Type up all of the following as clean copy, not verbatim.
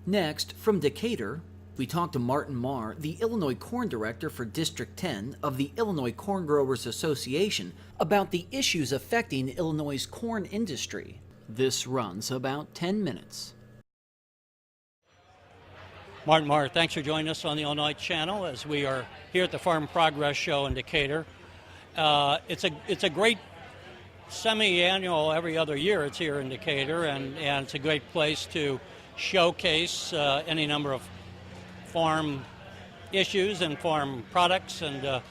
Next, from Decatur, we talked to Martin Marr, the Illinois Corn Director for District 10 of the Illinois Corn Growers Association, about the issues affecting Illinois' corn industry. This runs about 10 minutes. Martin Marr, thanks for joining us on the Illinois Channel as we are here at the Farm Progress Show in Decatur. It's a great semi-annual, every other year it's here in Decatur, and it's a great place to showcase any number of farm issues and farm products. And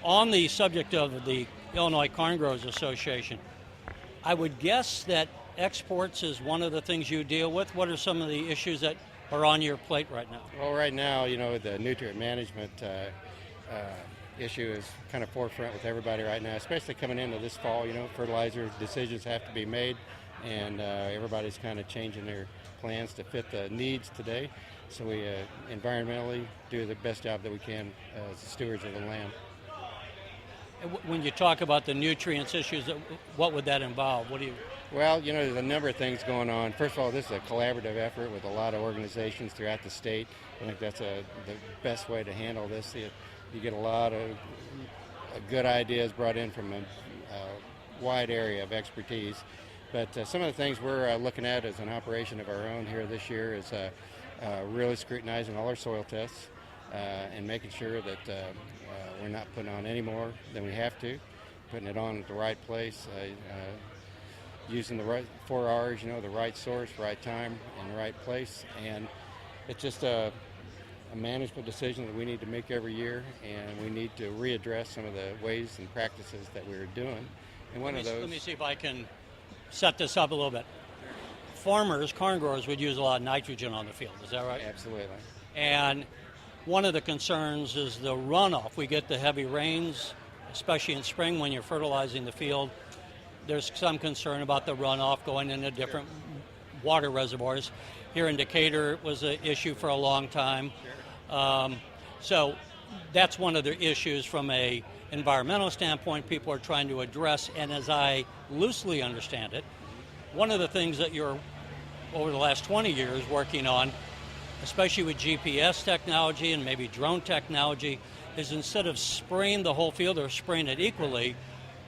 on the subject of the Illinois Corn Growers Association, I would guess that exports is one of the things you deal with. What are some of the issues that are on your plate right now? Well, right now, the nutrient management issue is kind of forefront with everybody right now, especially coming into this fall. Fertilizer decisions have to be made, and everybody's kind of changing their plans to fit the needs today. So we environmentally do the best job that we can as stewards of the land. When you talk about the nutrients issues, what would that involve? Well, there's a number of things going on. First of all, this is a collaborative effort with a lot of organizations throughout the state. I think that's the best way to handle this. You get a lot of good ideas brought in from a wide area of expertise. But some of the things we're looking at as an operation of our own here this year is really scrutinizing all our soil tests and making sure that we're not putting on any more than we have to, putting it on at the right place, using the right 4 R's, the right source, right time, and the right place. And it's just a management decision that we need to make every year, and we need to readdress some of the ways and practices that we're doing. And one of those. Let me see if I can set this up a little bit. Farmers, corn growers, would use a lot of nitrogen on the field. Is that right? Absolutely. And one of the concerns is the runoff. We get the heavy rains, especially in spring when you're fertilizing the field. There's some concern about the runoff going into different water reservoirs. Here in Decatur, it was an issue for a long time. So that's one of the issues from a environmental standpoint people are trying to address. And as I loosely understand it, one of the things that you're, over the last 20 years, working on, especially with GPS technology and maybe drone technology, is instead of spraying the whole field or spraying it equally,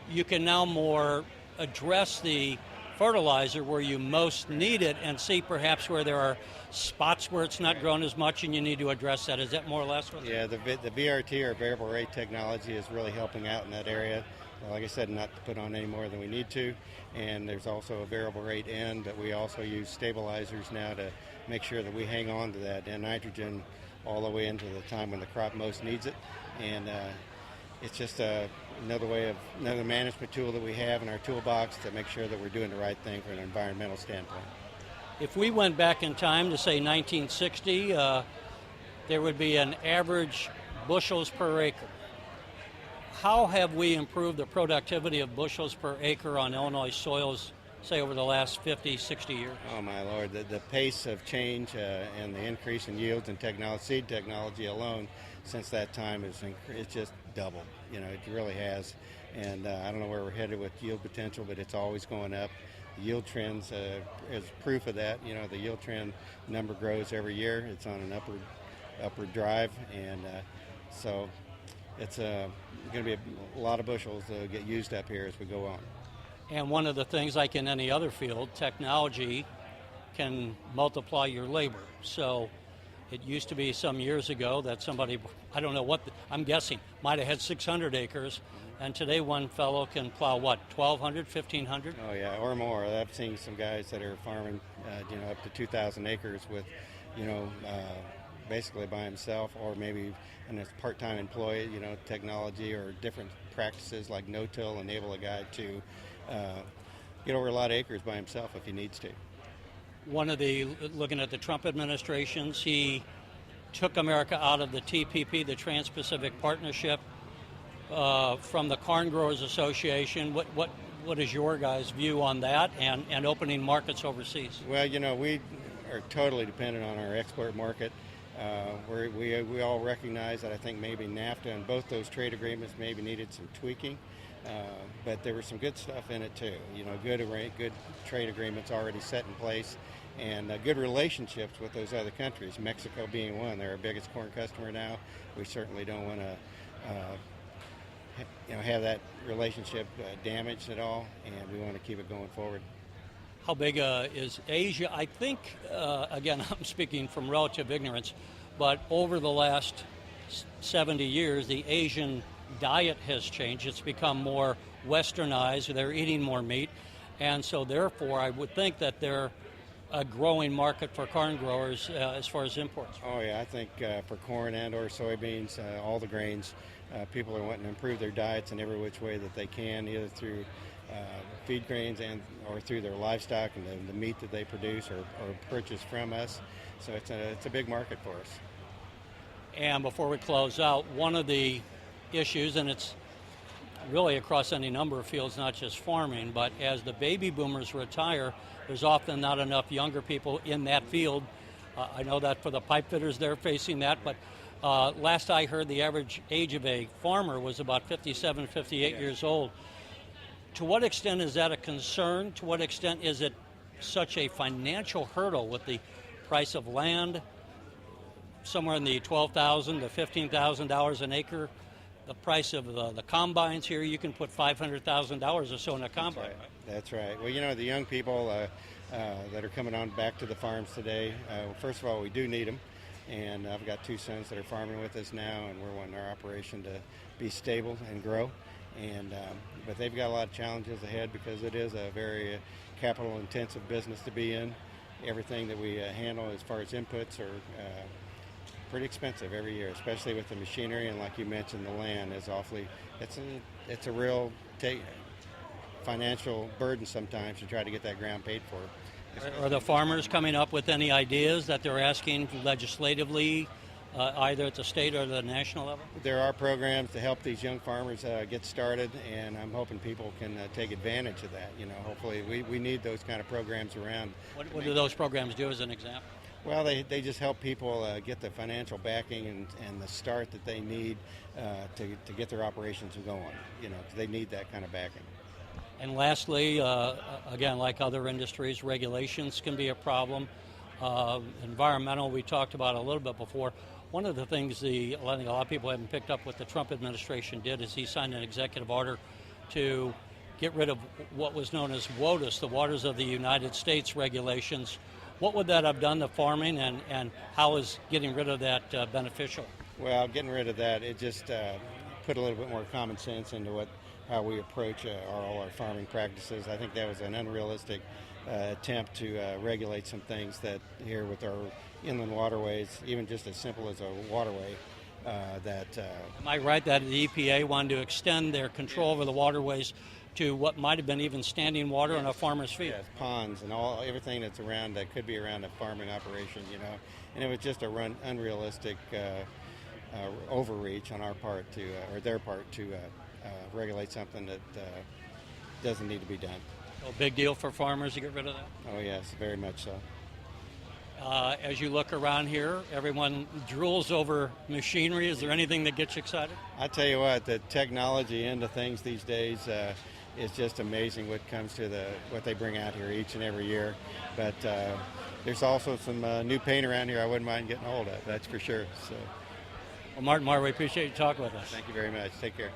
you can now more address the fertilizer where you most need it and see perhaps where there are spots where it's not grown as much and you need to address that. Is that more or less what? Yeah, the VRT or variable rate technology is really helping out in that area. Like I said, not to put on any more than we need to. And there's also a variable rate end that we also use stabilizers now to make sure that we hang on to that nitrogen all the way into the time when the crop most needs it. And it's just another management tool that we have in our toolbox to make sure that we're doing the right thing from an environmental standpoint. If we went back in time to say 1960, there would be an average bushels per acre. How have we improved the productivity of bushels per acre on Illinois soils, say, over the last 50, 60 years? Oh, my Lord. The pace of change and the increase in yields and seed technology alone since that time it's just doubled. It really has. And I don't know where we're headed with yield potential, but it's always going up. The yield trends is proof of that. The yield trend number grows every year. It's on an upward drive. And so it's going to be a lot of bushels that get used up here as we go on. And one of the things, like in any other field, technology can multiply your labor. So it used to be some years ago that somebody, I don't know what, I'm guessing, might have had 600 acres, and today one fellow can plow, 1,200, 1,500? Oh, yeah, or more. I've seen some guys that are farming, up to 2,000 acres with, basically by himself, or maybe in a part-time employee. Technology or different practices like no-till enable a guy to get over a lot of acres by himself if he needs to. Looking at the Trump administrations, he took America out of the TPP, the Trans-Pacific Partnership, from the Corn Growers Association. What is your guys' view on that and opening markets overseas? Well, we are totally dependent on our export market. We all recognize that I think maybe NAFTA and both those trade agreements maybe needed some tweaking, but there was some good stuff in it too. Good trade agreements already set in place, and good relationships with those other countries, Mexico being one. They're our biggest corn customer now. We certainly don't want to have that relationship damaged at all, and we want to keep it going forward. How big is Asia? I think, again, I'm speaking from relative ignorance, but over the last 70 years, the Asian diet has changed. It's become more westernized. They're eating more meat. And so therefore, I would think that they're a growing market for corn growers as far as imports. Oh yeah, I think for corn and or soybeans, all the grains, people are wanting to improve their diets in every which way that they can, either through feed grains or through their livestock and the meat that they produce or purchase from us. So it's a big market for us. And before we close out, one of the issues, and it's really across any number of fields, not just farming, but as the baby boomers retire, there's often not enough younger people in that field. I know that for the pipe fitters, they're facing that, but last I heard, the average age of a farmer was about 57, 58 years old. To what extent is that a concern? To what extent is it such a financial hurdle with the price of land, somewhere in the $12,000 to $15,000 an acre? The price of the combines here, you can put $500,000 or so in a combine. That's right. Well, the young people that are coming on back to the farms today, first of all, we do need them. And I've got two sons that are farming with us now, and we're wanting our operation to be stable and grow. But they've got a lot of challenges ahead because it is a very capital-intensive business to be in. Everything that we handle as far as inputs are pretty expensive every year, especially with the machinery, and like you mentioned, the land is awfully. It's a real financial burden sometimes to try to get that ground paid for. Are the farmers coming up with any ideas that they're asking legislatively, either at the state or the national level? There are programs to help these young farmers get started, and I'm hoping people can take advantage of that. Hopefully we need those kind of programs around. What do those programs do as an example? Well, they just help people get the financial backing and the start that they need to get their operations going. 'Cause they need that kind of backing. And lastly, again, like other industries, regulations can be a problem. Environmental, we talked about a little bit before. One of the things I think a lot of people haven't picked up what the Trump administration did is he signed an executive order to get rid of what was known as WOTUS, the Waters of the United States regulations. What would that have done to farming, and how is getting rid of that beneficial? Well, getting rid of that, it just put a little bit more common sense into how we approach all our farming practices. I think that was an unrealistic attempt to regulate some things that here with our inland waterways, even just as simple as a waterway, Am I right that the EPA wanted to extend their control over the waterways to what might have been even standing water on a farmer's field? Yes, ponds and everything that's around that could be around a farming operation, and it was just a unrealistic overreach on our part or their part to regulate something that doesn't need to be done. A big deal for farmers to get rid of that? Oh yes, very much so. As you look around here, everyone drools over machinery. Is there anything that gets you excited? I tell you what, the technology into things these days is just amazing what comes to what they bring out here each and every year. But there's also some new paint around here I wouldn't mind getting a hold of, that's for sure. So. Well, Martin Marr, we appreciate you talking with us. Thank you very much. Take care.